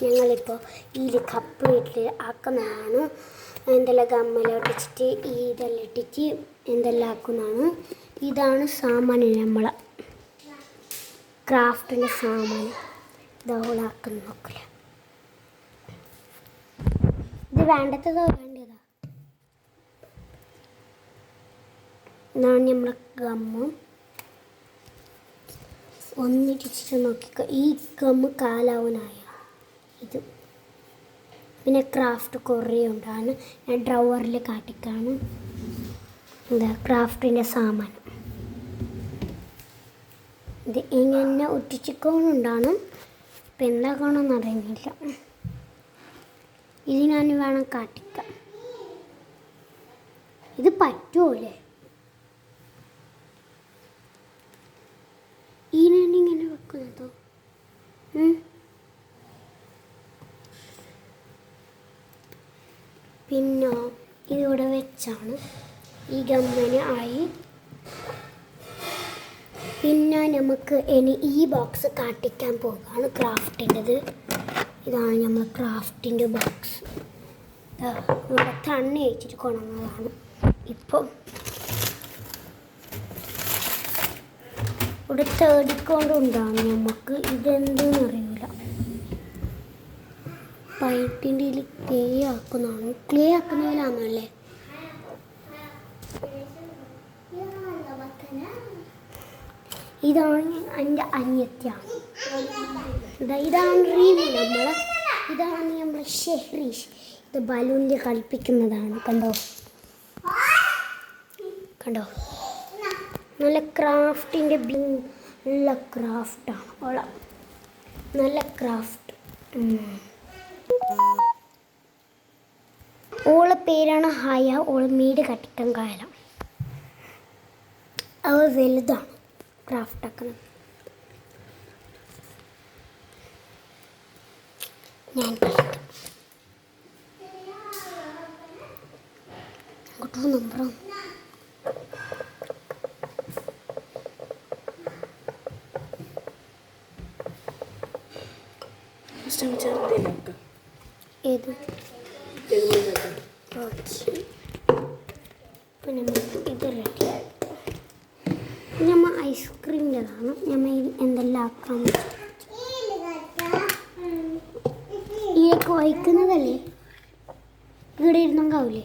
ഞങ്ങളിപ്പോൾ ഈ കപ്പ് വീട്ടിൽ ആക്കുന്നതാണ്. എന്തെല്ലാം ഗമ്മെല്ലാം ഒട്ടിച്ചിട്ട് ഇതെല്ലാം ഇട്ടിട്ട് എന്തെല്ലാം ആക്കുന്നതാണ്. ഇതാണ് സാമാനം, നമ്മളെ ക്രാഫ്റ്റിൻ്റെ സാമാനം. ഇതോളാക്കുന്ന നോക്കില്ല. ഇത് വേണ്ടതോ വേണ്ടതാ. ഇതാണ് നമ്മളെ ഗമ്മ്. ഒന്നിട്ടിച്ചിട്ട് നോക്കിക്കോ. ഈ ഗമ്മ് കാലാവനായ ഇത്. പിന്നെ ക്രാഫ്റ്റ് കുറേ ഉണ്ടാണ്. ഞാൻ ഡ്രവറിൽ കാട്ടിക്കാണ് എന്താ ക്രാഫ്റ്റിൻ്റെ സാമാനം. ഇത് ഇങ്ങനെ ഒട്ടിച്ചിക്കോണുണ്ടാണ്. ഇപ്പം എന്താക്കണമെന്ന് അറിയുന്നില്ല. ഇത് ഞാൻ വേണം കാട്ടിക്കാം. ഇത് പറ്റുമല്ലേ? ഇതിനെങ്ങനെ വെക്കുന്നതോ? പിന്നെ ഇതിവിടെ വെച്ചാണ് ഈ ഗമ്മന് ആയി. പിന്നെ നമുക്ക് ഇനി ഈ ബോക്സ് കാട്ടിക്കാൻ പോകുകയാണ് ക്രാഫ്റ്റിൻ്റെത്. ഇതാണ് നമ്മൾ ക്രാഫ്റ്റിൻ്റെ ബോക്സ്. ഇവിടെ തണ്ണി വെച്ചിട്ട് കൊണ്ടുവന്നതാണ്. ഇപ്പോൾ ഇവിടെ തേടിക്കൊണ്ടുണ്ടാണ്. നമുക്ക് ഇതെന്തെന്ന് അറിയില്ല. പൈപ്പിൻ്റെ ക്ലേ ആക്കുന്നതാണ്. ക്ലേ ആക്കുന്നതിലാണല്ലേ? ഇതാണ് എൻ്റെ അനിയത്തിയാണ്. ഇതാണ് റീവി. ഇതാണ് നമ്മളെ ഷെഹ്രീഷ്. ഇത് ബലൂണിൽ കളിപ്പിക്കുന്നതാണ്. കണ്ടോ കണ്ടോ? നല്ല ക്രാഫ്റ്റിൻ്റെ നല്ല ക്രാഫ്റ്റാണ് ഓള. നല്ല ക്രാഫ്റ്റ്. ഓളെ പേരാണ് ഹയ. ഓളെ മീട് കട്ടിക്കാൻ കാലം. അവ വലുതാണ് ക്രാഫ്റ്റ് ആക്കുന്നത്. ഞാൻ അങ്ങോട്ട് നമ്പറോ ഏത് പിന്നെ ഇത് റെഡി. നമ്മൾ ഐസ്ക്രീമിൻ്റെതാണ്. നമ്മൾ എന്തെല്ലാം ആക്കാൻ ഇതിലേക്ക് വഹിക്കുന്നതല്ലേ? ഇവിടെ ഇരുന്നെങ്കാവൂലേ?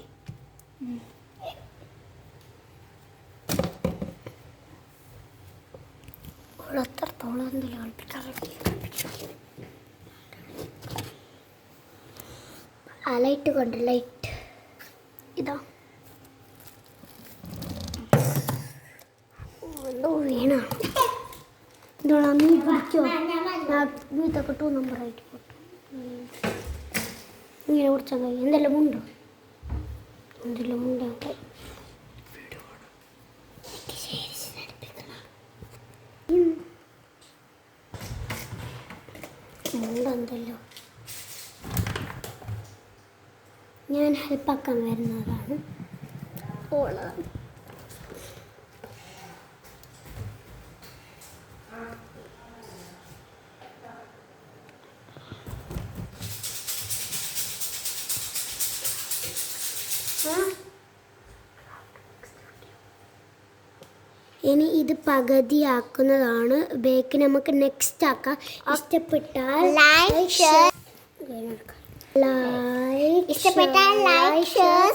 അത്രത്തോളം എന്തെല്ലാം ആ ലൈറ്റ് കൊണ്ട് ലൈറ്റ് ഇതാ എന്തോ വീണാണ്. ഇതോളാ നീ പിടിക്കോ? വീട്ടൊക്കെ 2 നമ്പറായിട്ട് പോട്ടു. ഇങ്ങനെ കുടിച്ചാൽ കഴിയും. എന്തെല്ലാം ഉണ്ടോ? എന്തെല്ലാം ഉണ്ടാകും. ഉണ്ടെന്തല്ലോ. ഞാൻ ഹെൽപ്പാക്കാൻ വരുന്നതാണ്. ഓളാണ്. ഇനി ഇത് പകുതിയാക്കുന്നതാണ്. ബേക്ക് നമുക്ക് നെക്സ്റ്റ് ആക്കാം. ഇഷ്ടപ്പെട്ടാൽ ലൈക്ക്, ഷെയർ